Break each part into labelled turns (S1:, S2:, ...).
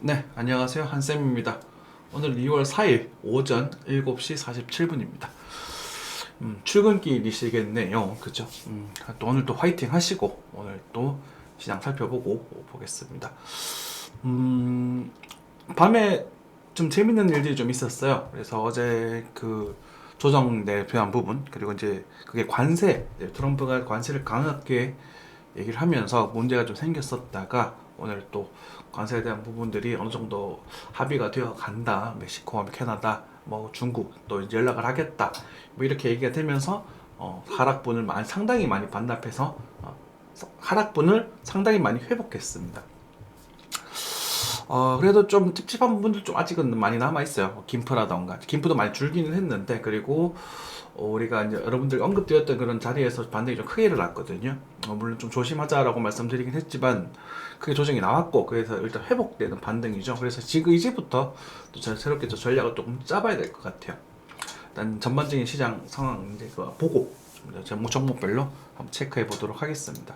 S1: 네, 안녕하세요. 한쌤입니다. 오늘 2월 4일 오전 7시 47분입니다. 출근길이시겠네요. 그죠? 또 오늘 또 화이팅 하시고, 오늘 또 시장 살펴보고 보겠습니다. 음, 밤에 좀 재밌는 일들이 좀 있었어요. 그래서 어제 그 조정에 대한 부분, 그리고 이제 그게 관세, 트럼프가 관세를 강하게 얘기를 하면서 문제가 좀 생겼었다가 오늘 또 관세에 대한 부분들이 어느 정도 합의가 되어 간다. 멕시코와 캐나다, 뭐 중국 또 이제 연락을 하겠다. 뭐 이렇게 얘기가 되면서 하락분을 상당히 많이 반납해서 하락분을 상당히 많이 회복했습니다. 그래도 좀 찝찝한 부분들 좀 아직은 많이 남아있어요. 뭐 김프라던가. 김프도 많이 줄기는 했는데, 그리고 우리가 이제 여러분들 언급되었던 그런 자리에서 반등이 좀 크게 일어났거든요. 물론 좀 조심하자라고 말씀드리긴 했지만, 크게 조정이 나왔고, 그래서 일단 회복되는 반등이죠. 그래서 지금 이제부터 또 새롭게 또 전략을 조금 짜봐야 될 것 같아요. 일단 전반적인 시장 상황 이제 보고, 종목별로 한번 체크해 보도록 하겠습니다.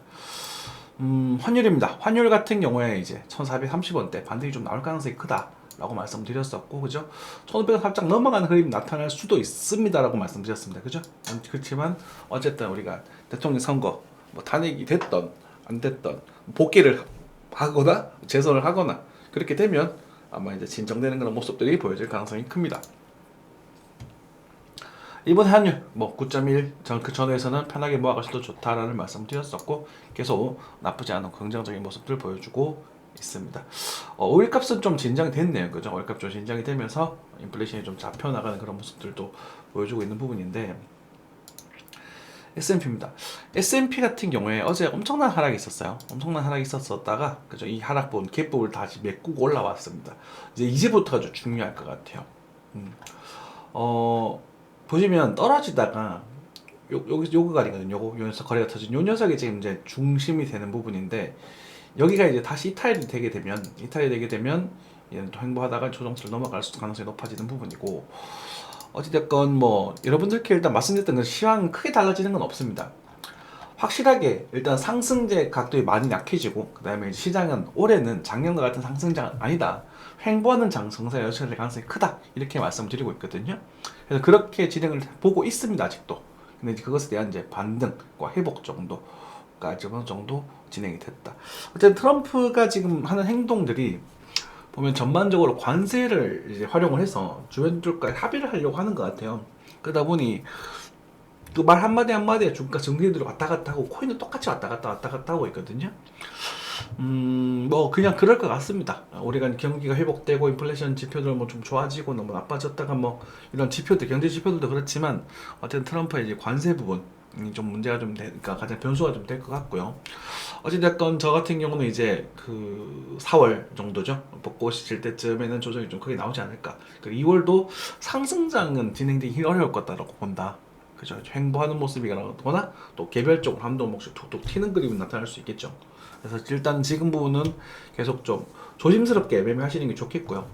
S1: 환율입니다. 환율 같은 경우에 이제 1430원대 반등이 좀 나올 가능성이 크다라고 말씀드렸었고, 그죠? 1500원 살짝 넘어가는 흐름이 나타날 수도 있습니다라고 말씀드렸습니다. 그죠? 그렇지만 어쨌든 우리가 대통령 선거 뭐 탄핵이 됐던 안 됐던 복귀를 하거나 재선을 하거나 그렇게 되면 아마 이제 진정되는 그런 모습들이 보여질 가능성이 큽니다. 이번 환율 뭐 9.1 그 전에서는 편하게 모아가셔도 좋다라는 말씀 드렸었고 계속 나쁘지 않은 긍정적인 모습들 보여주고 있습니다. 오일값은 좀 진정이 됐네요. 그죠? 오일값 좀 진정이 되면서 인플레이션이 좀 잡혀나가는 그런 모습들도 보여주고 있는 부분인데 S&P입니다. S&P 같은 경우에 어제 엄청난 하락이 있었어요. 엄청난 하락이 있었다가 그죠? 이 하락분 갭부분을 다시 메꾸고 올라왔습니다. 이제부터가 좀 중요할 것 같아요. 음. 어, 보시면 떨어지다가 요거 가리거든요. 요거 녀석 거래가 터진 요 녀석이 지금 이제 중심이 되는 부분인데 여기가 이제 다시 이탈이 되게 되면 얘는 또 횡보하다가 조정치를 넘어갈 수 가능성이 높아지는 부분이고 어찌됐건 뭐 여러분들께 일단 말씀드렸던 그 시황은 크게 달라지는 건 없습니다. 확실하게 일단 상승제 각도가 많이 약해지고 그 다음에 시장은 올해는 작년과 같은 상승장은 아니다. 횡보하는 장성사에 여전히 가능성이 크다. 이렇게 말씀드리고 있거든요. 그래서 그렇게 진행을 보고 있습니다. 아직도. 근데 이제 그것에 대한 이제 반등과 회복 정도가 지금 어느 정도 진행이 됐다. 어쨌든 트럼프가 지금 하는 행동들이 보면 전반적으로 관세를 이제 활용을 해서 주변들과 합의를 하려고 하는 것 같아요. 그러다 보니 그 말 한마디 한마디에 주가 정리들이 왔다 갔다 하고 코인도 똑같이 왔다 갔다 하고 있거든요. 뭐 그냥 그럴 것 같습니다. 우리가 경기가 회복되고 인플레이션 지표들 뭐 좀 좋아지고 너무 나빠졌다가 뭐 이런 지표들 경제 지표들도 그렇지만 어쨌든 트럼프의 이제 관세 부분 좀 문제가 좀 그러니까 가장 변수가 좀 될 것 같고요. 어찌됐건 저 같은 경우는 이제 그 4월 정도죠. 벚꽃이 질 때쯤에는 조정이 좀 크게 나오지 않을까. 그리고 2월도 상승장은 진행되기 어려울 거다라고 본다. 그죠? 횡보하는 모습이거나 또 개별적으로 한두 종목씩 툭툭 튀는 그림이 나타날 수 있겠죠. 그래서 일단 지금 부분은 계속 좀 조심스럽게 매매하시는 게 좋겠고요.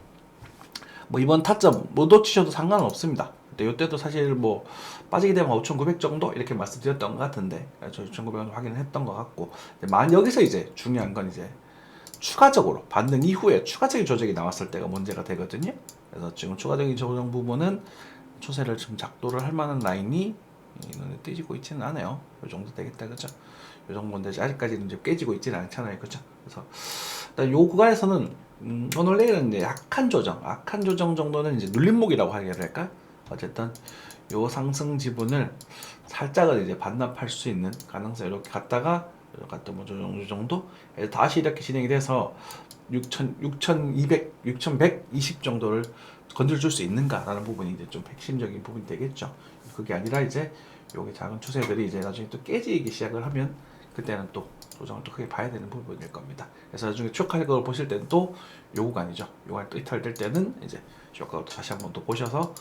S1: 뭐 이번 타점 못 놓치셔도 상관은 없습니다. 근데 이때도 사실 뭐 빠지게 되면 5,900 정도 이렇게 말씀드렸던 것 같은데 저 6,900원 확인을 했던 것 같고 만 여기서 이제 중요한 건 이제 추가적으로 반등 이후에 추가적인 조정이 나왔을 때가 문제가 되거든요. 그래서 지금 추가적인 조정 부분은 추세를 좀 작도를 할 만한 라인이 눈에 띄지고 있지는 않아요. 이 정도 되겠다, 그죠? 이 정도인데 아직까지는 이제 깨지고 있지는 않잖아요, 그죠? 그래서 일단 요 구간에서는 오늘 내일은 이제 약한 조정 정도는 이제 눌림목이라고 하게 될까? 어쨌든 요 상승 지분을 살짝은 이제 반납할 수 있는 가능성 이렇게 갔다가 갔다 뭐 정도 다시 이렇게 진행이 돼서 6,200, 6,120 정도를 건드릴 수 있는가라는 부분이 이제 좀 핵심적인 부분이 되겠죠. 그게 아니라 이제 여기 작은 추세들이 이제 나중에 또 깨지기 시작을 하면 그때는 또 조정을 또 크게 봐야 되는 부분일 겁니다. 그래서 나중에 추가적으로 보실 때는 또 요 구간이죠. 요 구간 또 이탈될 때는 이제 쇼가로 다시 한번 또 보셔서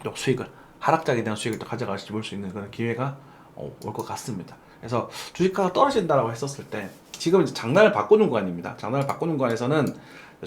S1: 또 수익을 하락장에 대한 수익을 또 가져가실 수 있는 그런 기회가 올 것 같습니다. 그래서 주식가가 떨어진다라고 했었을 때 지금 이제 장단을 바꾸는 구간입니다. 장단을 바꾸는 구간에서는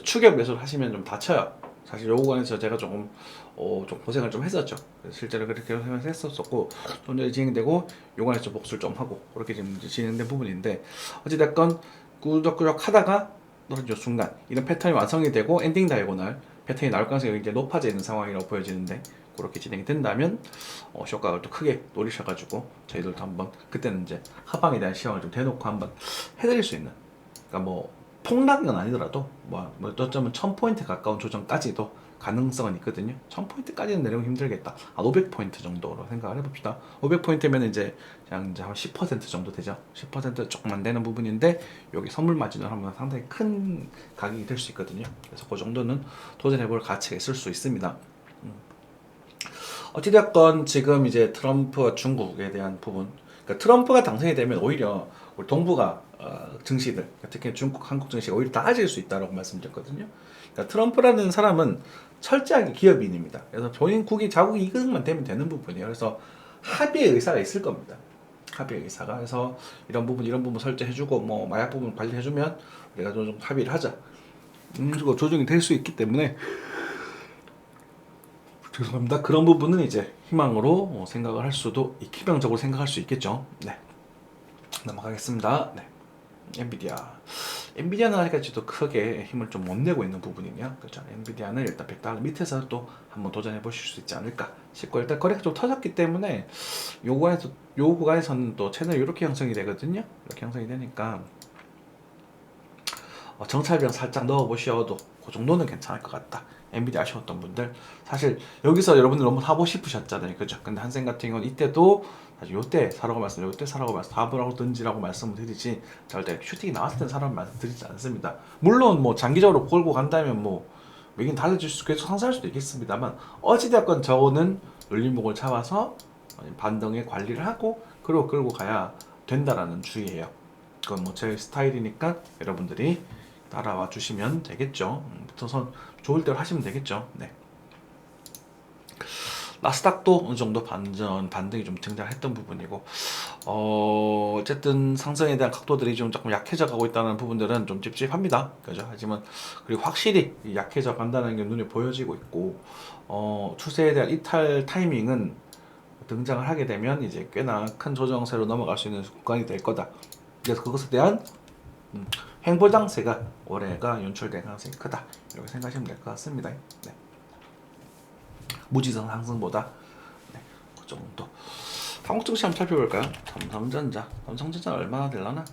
S1: 추격 매수를 하시면 좀 다쳐요. 사실 요 구간에서 제가 좀 고생을 좀 했었죠. 실제로 그렇게 했었었고 전전이 진행되고 요 구간에서 복수를 좀 하고 그렇게 지금 진행된 부분인데 어찌됐건 꾸덕꾸덕 하다가 떨어지는 순간 이런 패턴이 완성이 되고 엔딩 다이고널 패턴이 나올 가능성이 이제 높아져 있는 상황이라고 보여지는데, 그렇게 진행이 된다면 쇼가를 또 크게 노리셔가지고 저희들도 한번 그때는 이제 하방에 대한 시황을 좀 대놓고 한번 해드릴 수 있는, 그러니까 뭐 폭락은 아니더라도 뭐 어쩌면 1000포인트 가까운 조정까지도 가능성은 있거든요. 1000포인트까지는 내려오기 힘들겠다. 한 500포인트 정도로 생각을 해봅시다. 500포인트면 이제 그냥 이제 한 10% 정도 되죠. 10% 조금 안 되는 부분인데 여기 선물 마진을 하면 상당히 큰 가격이 될 수 있거든요. 그래서 그 정도는 도전해볼 가치가 있을 수 있습니다. 어찌됐건 지금 이제 트럼프와 중국에 대한 부분, 그러니까 트럼프가 당선이 되면 오히려 우리 동북아 증시들, 특히 중국, 한국 증시가 오히려 나아질 수 있다고 말씀드렸거든요. 그러니까 트럼프라는 사람은 철저하게 기업인입니다. 그래서 본인 자국이 이익만 되면 되는 부분이에요. 그래서 합의의 의사가 있을 겁니다. 합의의 의사가. 그래서 이런 부분 설정해주고 뭐 마약 부분 관리해주면 우리가 좀 합의를 하자. 그리고 조정이 될 수 있기 때문에, 죄송합니다. 그런 부분은 이제 희망으로 생각을 할 수도, 희망적으로 생각할 수 있겠죠. 네. 넘어가겠습니다. 네. 엔비디아는 아직까지도 크게 힘을 좀 못 내고 있는 부분이냐. 그렇죠. 엔비디아는 일단 100달러 밑에서 또 한번 도전해 보실 수 있지 않을까 싶고, 일단 거래가 좀 터졌기 때문에 요 구간에서는 또 채널이 이렇게 형성이 되거든요. 이렇게 형성이 되니까 정찰병 살짝 넣어 보셔도 그 정도는 괜찮을 것 같다. 엔비디아 아쉬웠던 분들, 사실 여기서 여러분들 너무 사고 싶으셨잖아요, 그죠? 근데 한생 같은 경우는 이때도 사실 요때 사라고 사보라고 든지라고 말씀을 드리지, 절대 슈팅이 나왔을 때 사라고 말씀드리지 않습니다. 물론 뭐 장기적으로 끌고 간다면 뭐 여긴 달라질 수, 계속 상승할 수도 있겠습니다만, 어찌되었건 저는 눌림목을 잡아서 반등의 관리를 하고 그리고 끌고 가야 된다라는 주의예요. 그건 뭐 제 스타일이니까 여러분들이 따라와 주시면 되겠죠. 우선 좋을 대로 하시면 되겠죠. 네. 나스닥도 어느 정도 반등이 좀 등장했던 부분이고, 어쨌든 상승에 대한 각도들이 좀 조금 약해져 가고 있다는 부분들은 좀 찝찝합니다. 그죠? 하지만 그리고 확실히 약해져 간다는 게 눈에 보여지고 있고, 추세에 대한 이탈 타이밍은 등장을 하게 되면 이제 꽤나 큰 조정세로 넘어갈 수 있는 구간이 될 거다. 그래서 그것에 대한 횡보장세가 올해가 연출될 가능성이 크다, 이렇게 생각하시면 될 것 같습니다. 네. 무지성 상승보다. 네, 그 정도. 한국 증시 한번 살펴볼까요? 삼성전자 얼마나 될라나?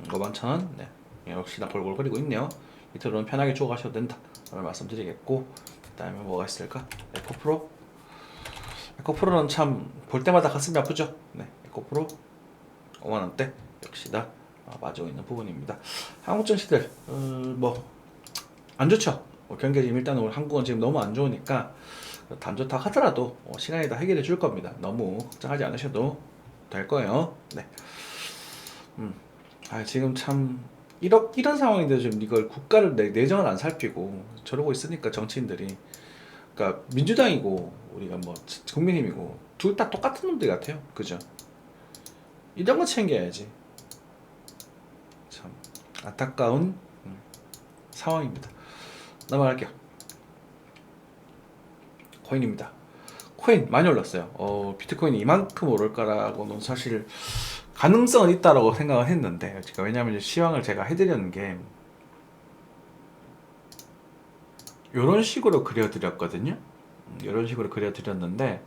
S1: 51,000원. 네, 역시나 골골거리고 있네요. 밑으로는 편하게 주워 가셔도 된다, 라는 말씀드리겠고, 그 다음에 뭐가 있을까? 에코프로는 참 볼 때마다 가슴이 아프죠. 네, 에코프로 5만원대 역시나 맞아 있는 부분입니다. 한국 증시들 뭐 안 좋죠. 경기 지금 일단 우리 한국은 지금 너무 안 좋으니까, 안 좋다 하더라도 시간이 다 해결해 줄 겁니다. 너무 걱정하지 않으셔도 될 거예요. 네. 지금 참 이런 상황인데 지금 이걸 국가를 내정을 안 살피고 저러고 있으니까, 정치인들이, 그러니까 민주당이고 우리가 뭐 국민의힘이고 둘 다 똑같은 놈들 같아요. 그죠? 이런 거 챙겨야지. 참 안타까운 상황입니다. 넘어갈게요. 코인입니다. 코인 많이 올랐어요. 비트코인이 이만큼 오를 거라고는 사실 가능성은 있다라고 생각을 했는데, 제가 왜냐하면 시황을 제가 해드렸는 게 이런 식으로 그려드렸거든요. 이런 식으로 그려드렸는데,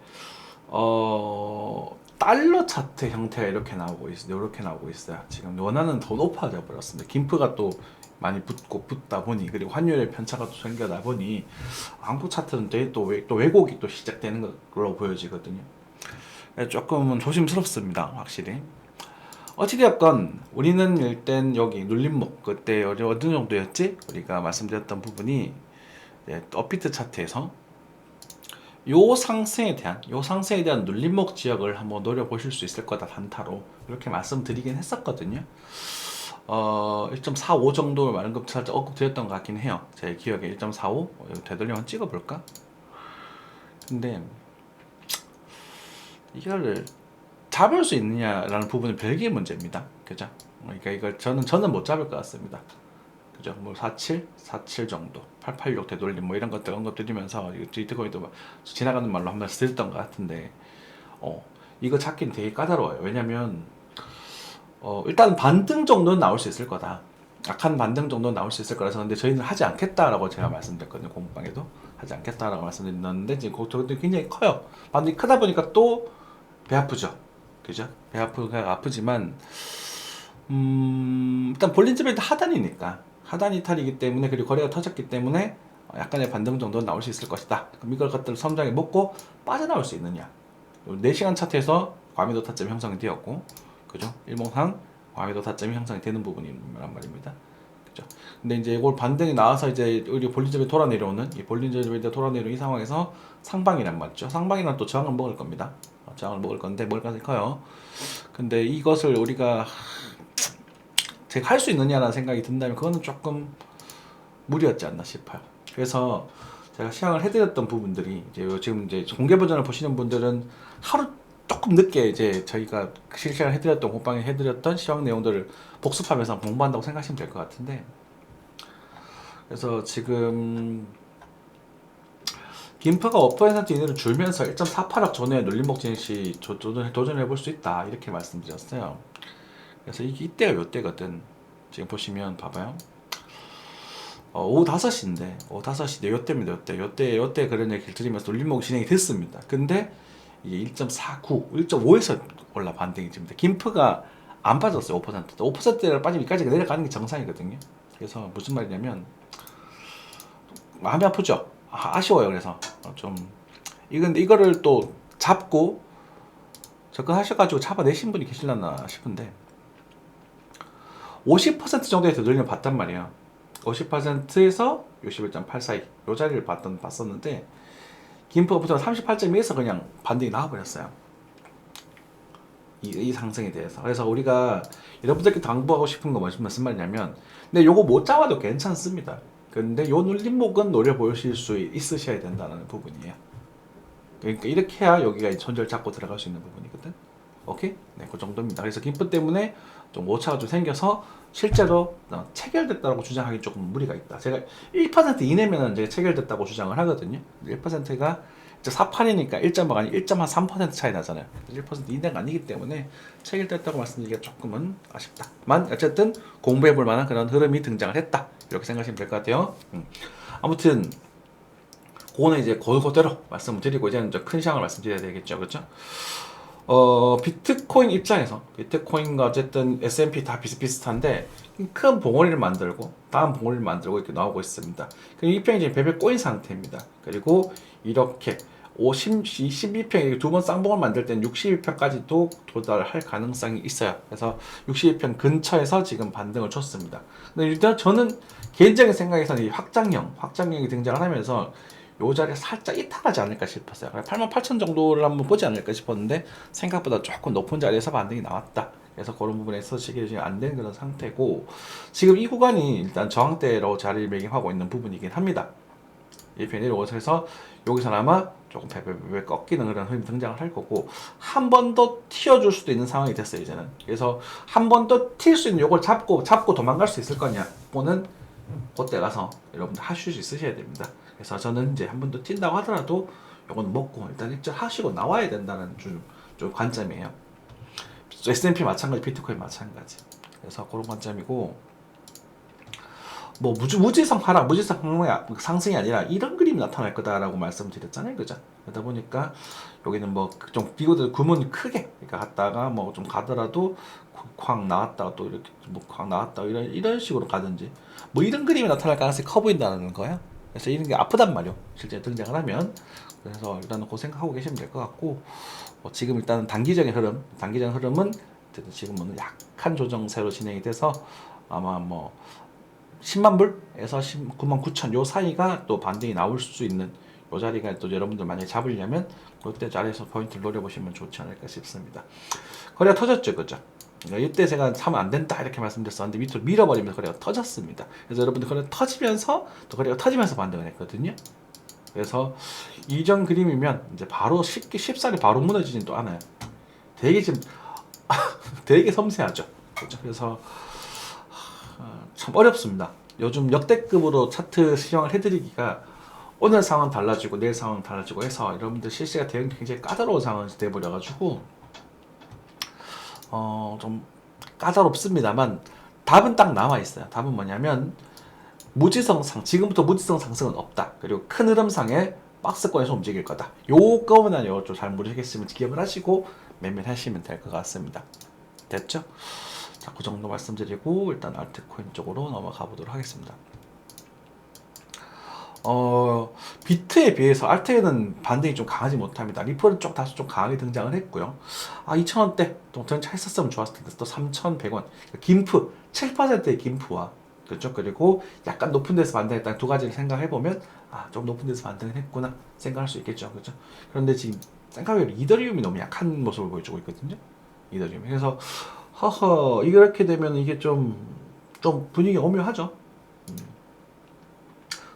S1: 달러 차트 형태가 이렇게 나오고 있어요. 이렇게 나오고 있어요. 지금 원화는 더 높아져 버렸습니다. 김프가 또 많이 붙다 보니, 그리고 환율의 편차가 또 생겨나 보니 한국 차트는 또 왜곡이 또 시작되는 걸로 보여지거든요. 조금은 조심스럽습니다, 확실히. 어찌되었건 우리는 일단 여기 눌림목, 그때 어느 정도였지? 우리가 말씀드렸던 부분이 업비트 차트에서 요 상승에 대한 눌림목 지역을 한번 노려보실 수 있을 거다, 단타로 이렇게 말씀드리긴 했었거든요. 1.45 정도 말급 살짝 언급드렸던 것 같긴 해요. 제 기억에 1.45 되돌려 한번 찍어볼까? 근데 이거를 잡을 수 있느냐라는 부분은 별개의 문제입니다. 그죠? 그러니까 이걸 저는 못 잡을 것 같습니다. 그죠? 뭐 47 정도, 886 되돌림 뭐 이런 것들 언급드리면서 비트코인도 지나가는 말로 한번 드렸던 것 같은데, 이거 잡기는 되게 까다로워요. 왜냐면 일단 반등 정도는 나올 수 있을 거다. 약한 반등 정도 나올 수 있을 거라서 근데 저희는 하지 않겠다라고 제가 말씀드렸거든요. 공방에도 하지 않겠다라고 말씀드렸는데 지금 그것도 굉장히 커요. 반등이 크다 보니까 또 배 아프죠. 그죠? 배 아프지만 일단 볼린저밴드 하단이니까 하단 이탈이기 때문에 그리고 거래가 터졌기 때문에 약간의 반등 정도는 나올 수 있을 것이다. 그럼 이걸 것들을 섬장에 먹고 빠져나올 수 있느냐? 4시간 차트에서 과매도 타점이 형성이 되었고, 그죠? 일봉상 과매도 타점이 형성이 되는 부분이란 말입니다. 그죠? 근데 이제 이걸 반등이 나와서 이제 우리 볼린저밴드 돌아 내려오는 이 볼린저밴드 돌아 내려오는 이 상황에서 상방이란 말이죠. 상방이란 또 저항을 먹을 겁니다. 저항을 먹을 건데 먹을 가능성이 커요. 근데 이것을 우리가 제가 할 수 있느냐라는 생각이 든다면 그거는 조금 무리였지 않나 싶어요. 그래서 제가 시향을 해드렸던 부분들이 이제 지금 이제 공개 버전을 보시는 분들은 하루 조금 늦게 이제 저희가 실시간 해드렸던 공방에 해드렸던 시황 내용들을 복습하면서 공부한다고 생각하시면 될 것 같은데, 그래서 지금 김프가 5% 이내로 줄면서 1.48억 전후에 눌림목 진시 도전해 볼 수 있다 이렇게 말씀드렸어요. 그래서 이때가 요때거든. 지금 보시면 봐봐요. 오후 5시인데 오후 5시인데 요때입니다. 요때 그런 얘기를 드리면서 눌림목 진행이 됐습니다. 근데 이게 1.49, 1.5에서 올라 반등이 됩니다. 김프가 안 빠졌어요. 5%. 5%를 빠지면 여기까지 내려가는 게 정상이거든요. 그래서 무슨 말이냐면 마음이 아프죠. 아쉬워요. 그래서 좀 이거를 또 잡고 접근하셔가지고 잡아내신 분이 계실려나 싶은데 50% 정도에서 늘려 봤단 말이에요. 50%에서 61.8 사이 요 자리를 봤었는데 김포부터 38.2에서 그냥 반등이 나와버렸어요. 이 상승에 대해서. 그래서 우리가 여러분들께 당부하고 싶은 거 무슨 말이냐면, 근데 요거 못 잡아도 괜찮습니다. 근데 요 눌림목은 노려보실 수 있으셔야 된다는 부분이에요. 그러니까 이렇게 해야 여기가 손절 잡고 들어갈 수 있는 부분이거든. 오케이? 네, 그 정도입니다. 그래서 김포 때문에 좀 오차가 좀 생겨서 실제로 체결됐다고 주장하기 조금 무리가 있다. 제가 1% 이내면은 제가 체결됐다고 주장을 하거든요. 1%가 4판이니까 1.5가 아니 1.3% 차이 나잖아요. 1% 이내가 아니기 때문에 체결됐다고 말씀드리기가 조금은 아쉽다만 어쨌든 공부해볼 만한 그런 흐름이 등장을 했다. 이렇게 생각하시면 될 것 같아요. 아무튼 그거는 이제 그대로 말씀을 드리고 이제는 큰 시황을 말씀드려야 되겠죠. 그렇죠? 비트코인 입장에서 비트코인과 어쨌든 S&P 다 비슷비슷한데 큰 봉우리를 만들고 다음 봉우리를 만들고 이렇게 나오고 있습니다. 이 평이 지금 베베 꼬인 상태입니다. 그리고 이렇게 12평 두 번 쌍봉을 만들 때는 62평까지도 도달할 가능성이 있어요. 그래서 62평 근처에서 지금 반등을 줬습니다. 근데 일단 저는 개인적인 생각에서는 이 확장형이 등장을 하면서 요 자리에 살짝 이탈하지 않을까 싶었어요. 88,000 정도를 한번 보지 않을까 싶었는데 생각보다 조금 높은 자리에서 반등이 나왔다. 그래서 그런 부분에서 시기가 지금 안 된 그런 상태고, 지금 이 구간이 일단 저항대로 자리를 매김하고 있는 부분이긴 합니다. 이 편이 내려오셔서 여기서 아마 조금 베베베 꺾이는 그런 흐름이 등장을 할 거고, 한 번 더 튀어줄 수도 있는 상황이 됐어요 이제는. 그래서 한 번 더 튈 수 있는 요걸 잡고 도망갈 수 있을 거냐, 그거는 그때 가서 여러분들 하실 수 있으셔야 됩니다. 그래서 저는 이제 한 번 더 튄다고 하더라도 요건 먹고 일단 일절 하시고 나와야 된다는 좀 관점이에요. S&P 마찬가지, 비트코인 마찬가지. 그래서 그런 관점이고, 뭐 무지성 하락, 무지성 상승이 아니라 이런 그림이 나타날 거다라고 말씀드렸잖아요, 그죠? 그러다 보니까 여기는 뭐 좀 비교들 구멍이 크게 그러니까 갔다가 뭐 좀 가더라도 확 나왔다가 또 이렇게 뭐확 나왔다 이런 식으로 가든지 뭐 이런 그림이 나타날 가능성이 커 보인다는 거예요. 그래서 이런 게 아프단 말이요, 실제 등장을 하면. 그래서 일단은 그 생각하고 계시면 될 것 같고, 지금 일단은 단기적인 흐름은 지금은 약한 조정세로 진행이 돼서 아마 뭐 10만 불에서 19만 9천 요 사이가 또 반등이 나올 수 있는 요 자리가 또 여러분들 만약에 잡으려면 그때 자리에서 포인트를 노려보시면 좋지 않을까 싶습니다. 거래가 터졌죠, 그죠? 그러니까 이때 제가 사면 안 된다 이렇게 말씀드렸었는데 밑으로 밀어버리면서 거래가 터졌습니다. 그래서 여러분들 거래가 터지면서 또 거래가 터지면서 반등을 했거든요. 그래서 이전 그림이면 이제 바로 쉽사리 바로 무너지진 또 않아요. 되게 지금 되게 섬세하죠. 그렇죠? 그래서 참 어렵습니다. 요즘 역대급으로 차트 시황을 해드리기가 오늘 상황 달라지고 내일 상황 달라지고 해서 여러분들 실시간 대응이 굉장히 까다로운 상황이 돼버려가지고 좀 까다롭습니다만 답은 딱 나와 있어요. 답은 뭐냐면 지금부터 무지성 상승은 없다. 그리고 큰 흐름상의 박스권에서 움직일 거다. 요거만 좀 잘 모르겠으면 기억을 하시고 매매를 하시면 될 것 같습니다. 됐죠? 자, 그 정도 말씀드리고 일단 알트코인 쪽으로 넘어가 보도록 하겠습니다. 비트에 비해서 알트에는 반등이 좀 강하지 못합니다. 리플은 다소 좀 강하게 등장을 했고요. 2,000원대 또 했었으면 좋았을 텐데 또 3,100원. 김프 7%의 김프와 그렇죠. 그리고 약간 높은 데서 반등했다는 두 가지를 생각해 보면 좀 높은 데서 반등을 했구나 생각할 수 있겠죠. 그렇죠. 그런데 지금 생각해보면 이더리움이 너무 약한 모습을 보여주고 있거든요. 이더리움이. 그래서 이렇게 되면 이게 좀 분위기가 오묘하죠.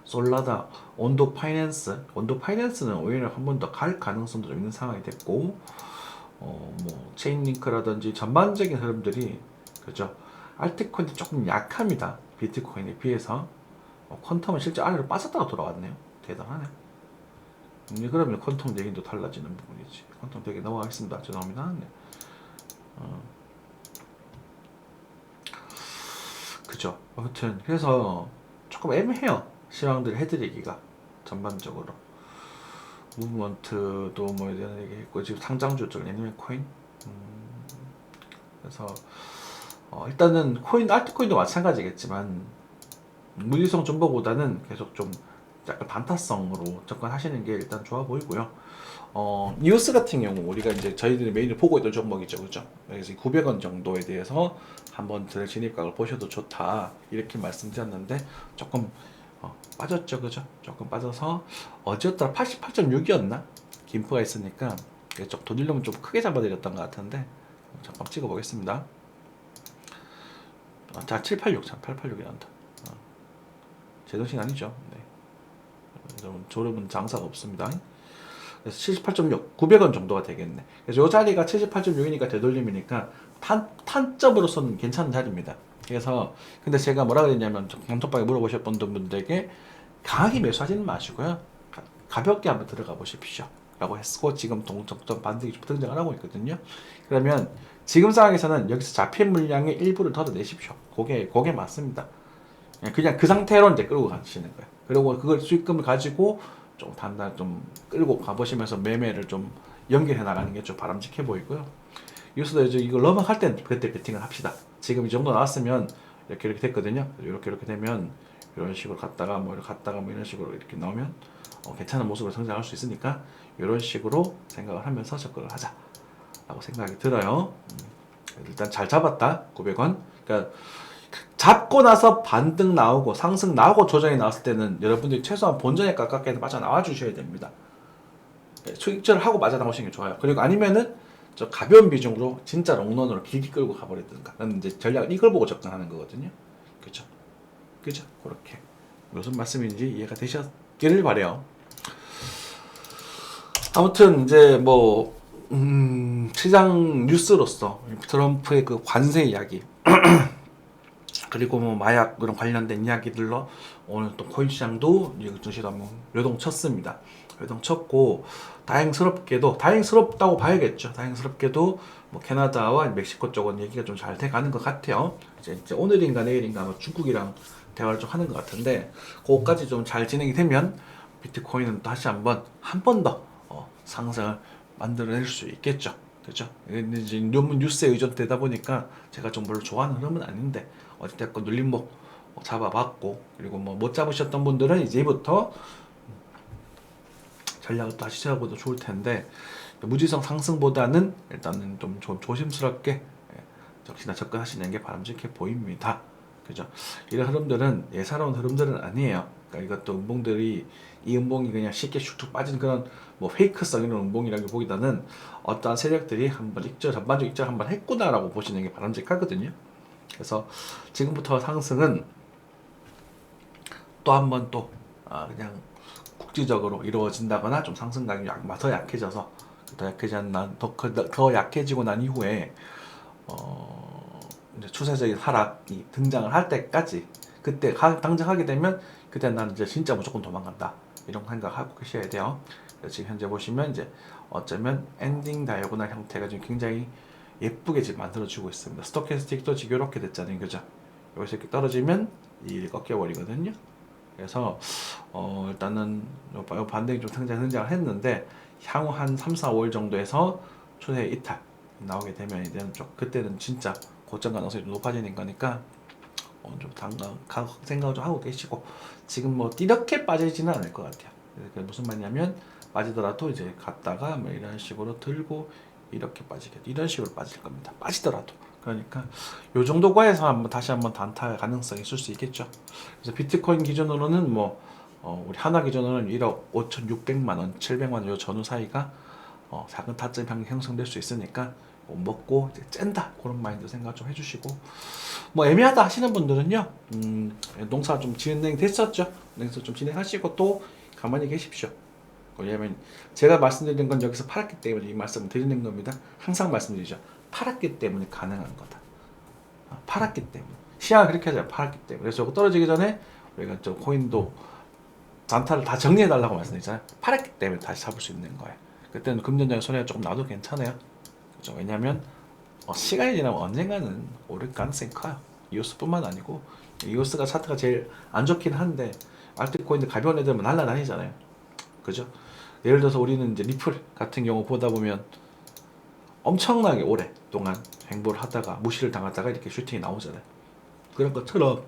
S1: 솔라다, 온도 파이낸스는 오히려 한 번 더 갈 가능성도 좀 있는 상황이 됐고, 체인링크라든지 전반적인 흐름들이 그죠. 알트코인이 조금 약합니다. 비트코인에 비해서. 퀀텀은 실제 아래로 빠졌다가 돌아왔네요. 대단하네. 그러면 퀀텀 얘기도 달라지는 부분이지. 퀀텀 되게 넘어가겠습니다. 죄송합니다. 네. 그죠. 아무튼 그래서 조금 애매해요. 시황들 해드리기가 전반적으로. 무브먼트도 뭐 이런 얘기 했고 지금 상장주 쪽 애니메 코인. 그래서 일단은 알트코인도 마찬가지겠지만 무지성 존버보다는 계속 좀 약간 단타성으로 접근하시는 게 일단 좋아 보이고요. 뉴스 같은 경우 우리가 이제 저희들이 메인을 보고 있던 종목이죠, 그죠? 그래서 900원 정도에 대해서 한번 진입각을 보셔도 좋다 이렇게 말씀드렸는데 조금 빠졌죠, 그죠? 조금 빠져서 어제였더라 88.6이었나? 김프가 있으니까 좀 돈일려면 좀 크게 잡아드렸던 것 같은데 잠깐 찍어보겠습니다. 자, 786, 참 886이 난다. 제정신 아니죠? 네. 졸음은 장사가 없습니다. 그래서 78.6, 900원 정도가 되겠네. 그래서 이 자리가 78.6이니까 되돌림이니까 탄점으로서는 괜찮은 자리입니다. 그래서 근데 제가 뭐라 그랬냐면 단톡방에 물어보셨던 분들에게 강하게 매수하지는 마시고요. 가볍게 한번 들어가 보십시오. 라고 했고 지금 동점 반등이 좀 등장을 하고 있거든요. 그러면 지금 상황에서는 여기서 잡힌 물량의 일부를 덜어내십시오. 그게 맞습니다. 그냥 그 상태로 이제 끌고 가시는 거예요. 그리고 그걸 수익금을 가지고 좀 단단 좀 끌고 가보시면서 매매를 좀 연결해 나가는 게 좀 바람직해 보이고요. 여기서도 이제 이거 넘어갈 땐 그때 베팅을 합시다. 지금 이 정도 나왔으면 이렇게 됐거든요. 이렇게 되면 이런 식으로 갔다가 뭐 이런 식으로 이렇게 나오면 괜찮은 모습으로 성장할 수 있으니까 이런 식으로 생각을 하면서 접근을 하자라고 생각이 들어요. 일단 잘 잡았다 900원. 그러니까 잡고 나서 반등 나오고 상승 나오고 조정이 나왔을 때는 여러분들이 최소한 본전에 가깝게 빠져나와 주셔야 됩니다. 수익절을 하고 빠져나오시는 게 좋아요. 그리고 아니면은 저 가벼운 비중으로 진짜 롱런으로 길게 끌고 가버리든가. 나는 이제 전략을 이걸 보고 접근하는 거거든요. 그죠? 그렇게 무슨 말씀인지 이해가 되셨기를 바래요. 아무튼 이제 시장 뉴스로서 트럼프의 그 관세 이야기 그리고 마약 그런 관련된 이야기들로 오늘 또 코인 시장도 증시도 한번 요동쳤습니다. 요동쳤고 다행스럽다고 봐야겠죠. 다행스럽게도 캐나다와 멕시코 쪽은 얘기가 좀 잘 돼가는 것 같아요. 이제 오늘인가 내일인가 중국이랑 대화를 좀 하는 것 같은데 그거까지 좀 잘 진행이 되면 비트코인은 다시 한 번 더 상승을 만들어낼 수 있겠죠. 그죠? 이제 너무 뉴스에 의존되다 보니까 제가 좀 별로 좋아하는 흐름은 아닌데 어쨌든 눌림목 잡아봤고 그리고 못 잡으셨던 분들은 이제부터 전략을 다시 세워봐도 좋을 텐데 무지성 상승보다는 일단은 좀 조심스럽게 역시나 접근하시는 게 바람직해 보입니다. 그죠? 이런 흐름들은 예사로운 흐름들은 아니에요. 그러니까 이것도 음봉들이 이 음봉이 그냥 쉽게 슉슉 빠진 그런 페이크성 이런 음봉이라고 보기보다는 어떠한 세력들이 전반적 익절 한번 했구나라고 보시는 게 바람직하거든요. 그래서 지금부터 상승은 또 한 번 그냥 국지적으로 이루어진다거나 좀 상승각이 더 약해져서 더 약해지고 난 이후에 이제 추세적인 하락이 등장을 할 때까지 그때 당장하게 되면 그때 난 이제 진짜 무조건 도망간다 이런 생각하고 계셔야 돼요. 지금 현재 보시면 이제 어쩌면 엔딩 다이어고널 형태가 지금 굉장히 예쁘게 지금 만들어지고 있습니다. 스토캐스틱도 지금 이렇게 됐잖아요, 그죠? 여기서 이렇게 떨어지면 이 꺾여버리거든요. 그래서 일단은 요 반등이 좀 등장을 했는데 향후 한 3, 4, 5일 정도에서 추세 이탈 나오게 되면 이제는 좀 그때는 진짜 고점 가능성이 좀 높아지는 거니까 좀 생각을 좀 하고 계시고, 지금 뭐 이렇게 빠지지는 않을 것 같아요. 그게 무슨 말이냐면 빠지더라도 이제 갔다가 뭐 이런 식으로 들고 이렇게 빠지게 이런 식으로 빠질 겁니다. 빠지더라도. 그러니까 요 정도 과에서 다시 한번 단타 가능성이 있을 수 있겠죠. 그래서 비트코인 기준으로는 뭐 우리 하나 기준으로는 1억 5,600만 원, 700만 원 요 전후 사이가 작은 타점이 형성될 수 있으니까 먹고 이제 쨘다 그런 마인드 생각 좀 해주시고, 뭐 애매하다 하시는 분들은요, 농사 좀 진행 됐었죠. 그래서 좀 진행하시고 또 가만히 계십시오. 왜냐면 제가 말씀드리는 건 여기서 팔았기 때문에 이 말씀을 드리는 겁니다. 항상 말씀드리죠. 팔았기 때문에 가능한 거다. 팔았기 때문에. 시야가 그렇게 하잖아요. 팔았기 때문에. 그래서 떨어지기 전에 우리가 저 코인도 단타를 다 정리해달라고 말씀드리잖아요. 팔았기 때문에 다시 잡을 수 있는 거예요. 그때는 금전적인 손해가 조금 나도 괜찮아요. 그렇죠? 왜냐면 시간이 지나면 언젠가는 오를 가능성이 커요. 이오스뿐만 아니고, 이오스가 차트가 제일 안 좋긴 한데 알트코인들 가벼운 애들은 날라다니잖아요. 그죠? 예를 들어서 우리는 이제 리플 같은 경우 보다 보면 엄청나게 오랫동안 행보를 하다가 무시를 당하다가 이렇게 슈팅이 나오잖아요. 그런 것처럼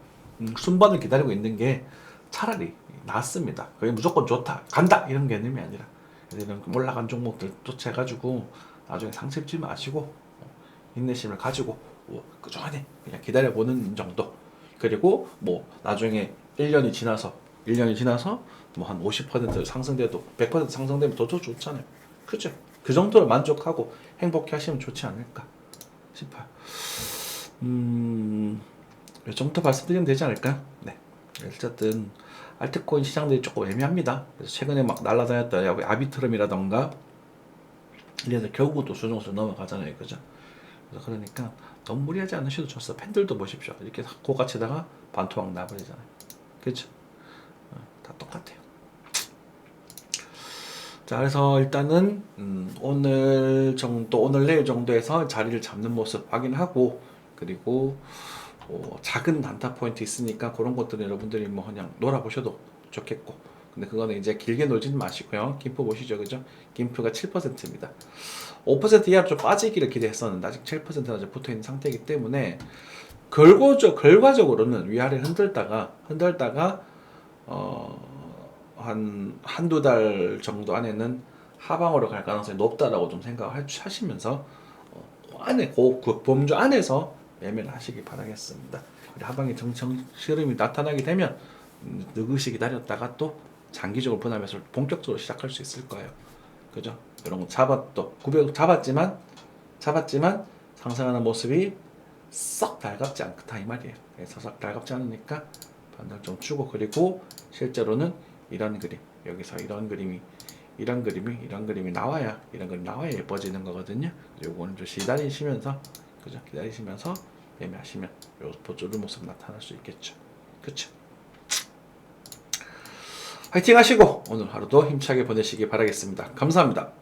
S1: 순번을 기다리고 있는 게 차라리 낫습니다. 그게 무조건 좋다, 간다 이런 개념이 아니라, 이런 올라간 종목들 쫓아가지고 나중에 상처 입지 마시고 인내심을 가지고 꾸준히 그냥 기다려보는 정도. 그리고 뭐 나중에 1년이 지나서 뭐 한 50% 상승돼도 100% 상승되면 더 좋잖아요. 그죠? 그 정도로 만족하고 행복해 하시면 좋지 않을까 싶어요. 이 정도 말씀드리면 되지 않을까요? 네. 어쨌든 알트코인 시장들이 조금 애매합니다. 그래서 최근에 막 날아다녔던 아비트럼이라던가 이래서 결국은 또 수정수 넘어가잖아요. 그죠? 그래서 그러니까 너무 무리하지 않으셔도 좋았어. 팬들도 보십시오. 이렇게 고가치다가 반토막 나버리잖아요. 그죠? 다 똑같아요. 자, 그래서 일단은 오늘 내일 정도에서 자리를 잡는 모습 확인하고, 그리고 작은 단타 포인트 있으니까 그런 것들은 여러분들이 뭐 그냥 놀아보셔도 좋겠고, 근데 그거는 이제 길게 놀지는 마시고요. 김프 보시죠, 그죠? 김프가 7%입니다. 5% 이하로 좀 빠지기를 기대했었는데 아직 7%나 붙어있는 상태이기 때문에 결과적으로는 위아래 흔들다가 한두 달 정도 안에는 하방으로 갈 가능성이 높다라고 좀 생각하시면서 안에 그 범주 안에서 매매를 하시기 바라겠습니다. 하방의 흐름이 나타나게 되면 느긋이 기다렸다가 또 장기적으로 분할매수를 본격적으로 시작할 수 있을 거예요. 그죠? 이런 거 잡았지만 상승하는 모습이 썩 달갑지 않다 이 말이에요. 그래서 썩 달갑지 않으니까 반등 좀 주고, 그리고 실제로는 이런 그림, 여기서 이런 그림이 나와야 예뻐지는 거거든요. 요거는 좀 기다리시면서 매매하시면 요 보조를 모습 나타날 수 있겠죠. 그쵸? 화이팅 하시고 오늘 하루도 힘차게 보내시기 바라겠습니다. 감사합니다.